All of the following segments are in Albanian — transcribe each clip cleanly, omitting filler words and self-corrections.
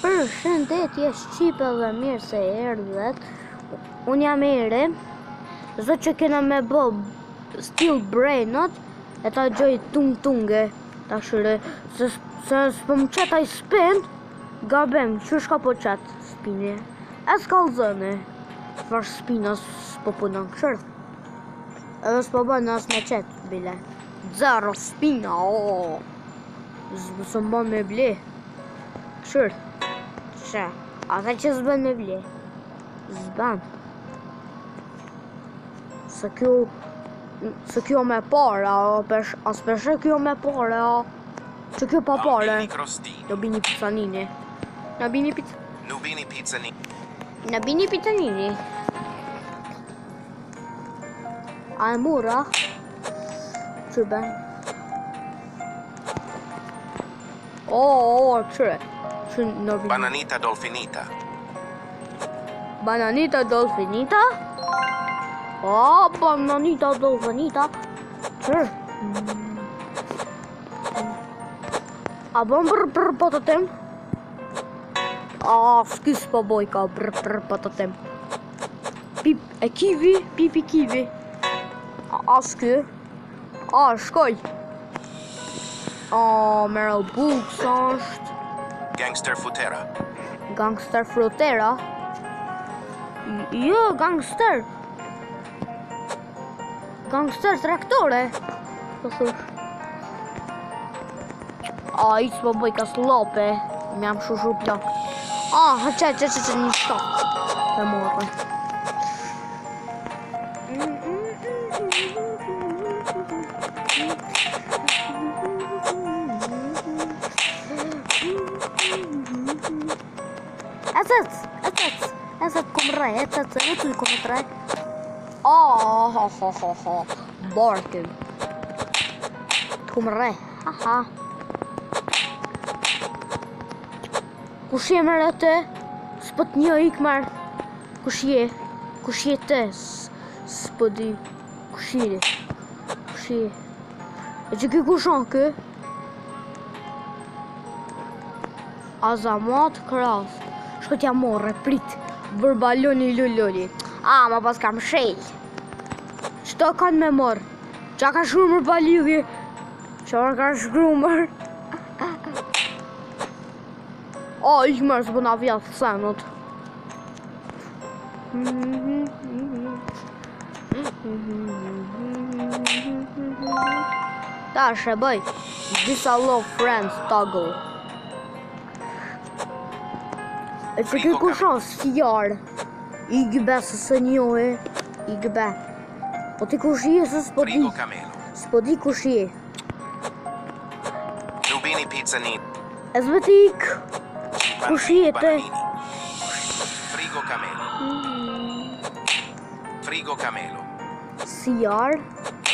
Përshëndetje Shqipe dhe mirë se erdhet. Unë jam Eri. Zot që kena me bo Steel Brainot e ta gjoj tunge. Ta shire se s'po më qet ai spin. Gabem, që shka po qet spini? E s'kallzëni. Çfarë spina s'po punon këshër? Edhe s'po bën as me qet bile. Zero spina, s'më bën me ble. Këshër. Që, ata që s'bën me ble. S'bën. Se kjo me pare, as peshe kjo me pare, që kjo pa pare. Do bini pizzanini. Na bini pizzanini. A e mura? Që ben? Qëre? Bananita dolfinita. Bananita dolfinita? Bananita dolfinita. Qërë? A bën brr patatem? S'kis po boj ka brr patatem. Pipi kivi. S'ky? Shkoj. Meryl Books është. Gangster futera. Gangster frutera? Jo, gangster. Gangster traktore. Po thush. I s'po bëj ka slope. Më jam shushu plak. Që një shtok. Të morë. Eset kom re, etull kom re. Barkin. Kom re, haha. Kush je mërë të? S'po t'njo ikmar. Kush je të? S'po di. Kush je? E që ki kushon kë? Azamat Kras. Shko t'ja morre, prit. Bërbaloni lulloli. Ma pas kam shej. Qëto kanë me morë? Qa ka shkrumër balili? Qar ka shkrumër? Ich mërë së bëna vjatë senot. Ta shë bëj. Disa love friends toggle. E që këtë kushon s'jarë. I gëbe se së njohe. I gëbe. Po ti kush je se s'po di. S'po di kush je. Lubini pizzanini. E zbetik. Kush je të? Frigo camelo. S'jarë.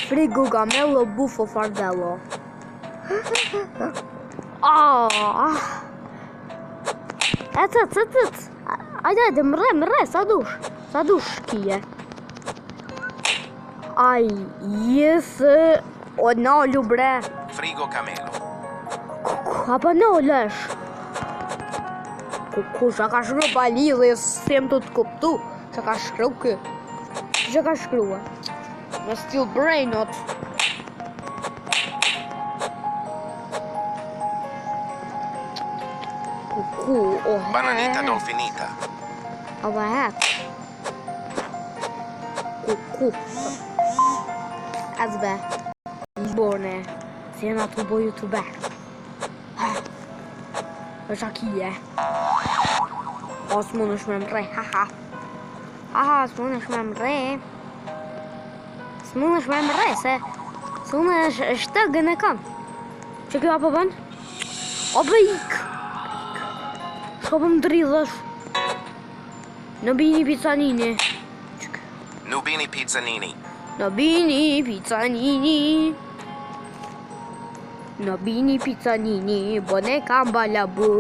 Frigo camelo buffo fardello. Ajde, më re, sa dush kije. Jesë, o nalu bre. Frigo camelo. Apo nalesh? Kusha ka shkru pa lidhe, s'em të t'kuptu. Që ka shkru kë? Që ka shkrua? Me Steel Brainot. Bananita dolfinita. Ova het. Azbe. Bone. Si jena të bo youtuber. është akije. S'mon është me mre, haha. S'mon është me mre. S'mon është me mre, se s'mon është të gënë e kanë. Që kjo apo bën? Obe ik. Shko për më dridhësh. Nubini pizzanini. Nubini pizzanini. Nubini pizzanini. Nubini pizzanini. Bone kamba labu.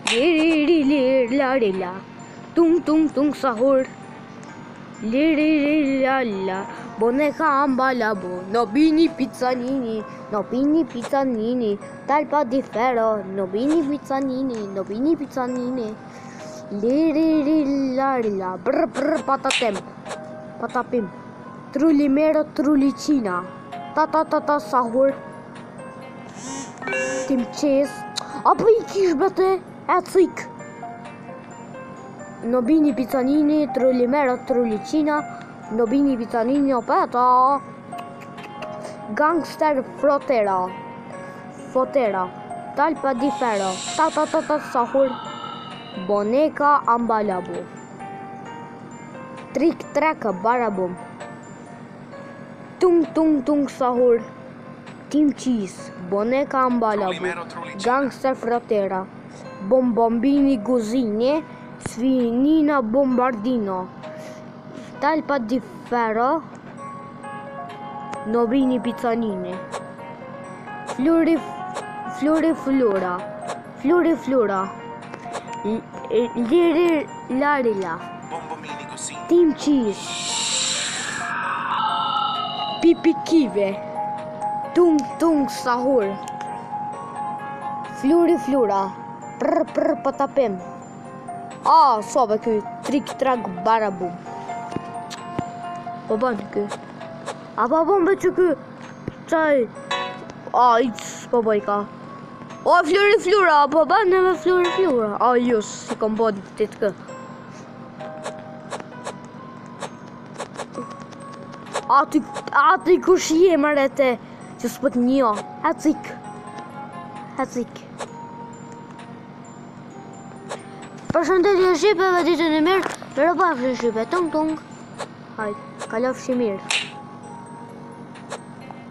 Liriririrlarila. Tung tung tung sahur. Lirililala, boneka ambalabo, nobini pizzanini, nobini pizzanini, talpa di ferro, nobini pizzanini, lirililala, brr brr patapim, trulimero trulicina, ta sahur, tim qes, apo I kish bete, e cik. Nobini pizzanini, trulimero trulicina, nobini pizzanini opeta, gangster fotera, talpa di ferro, ta sahur, boneka ambalabo, trik trek barabum, tung sahur, tim cheese, boneka ambalabo, gangster fotera, bombini guzine, svinina bombardino, talpa di ferro, nobini pizzanini, floriflora, lirillarila, Bombomini così. tim cheese, pipikive, tung sahur, floriflora, prr patapim. Sobe ky, trik trak barabum. Po ban ky. Po ban be që ky. Qaj. Po boj ka. Floriflora, po ban me floriflora. Just, si kom bo dit kë. Ati kush je mërete, që s'pët një. Hecik. Përshëndetje shqipeve, ditën e mirë, në rëbafë shqipe, tung. Hajde, kalofshi mirë.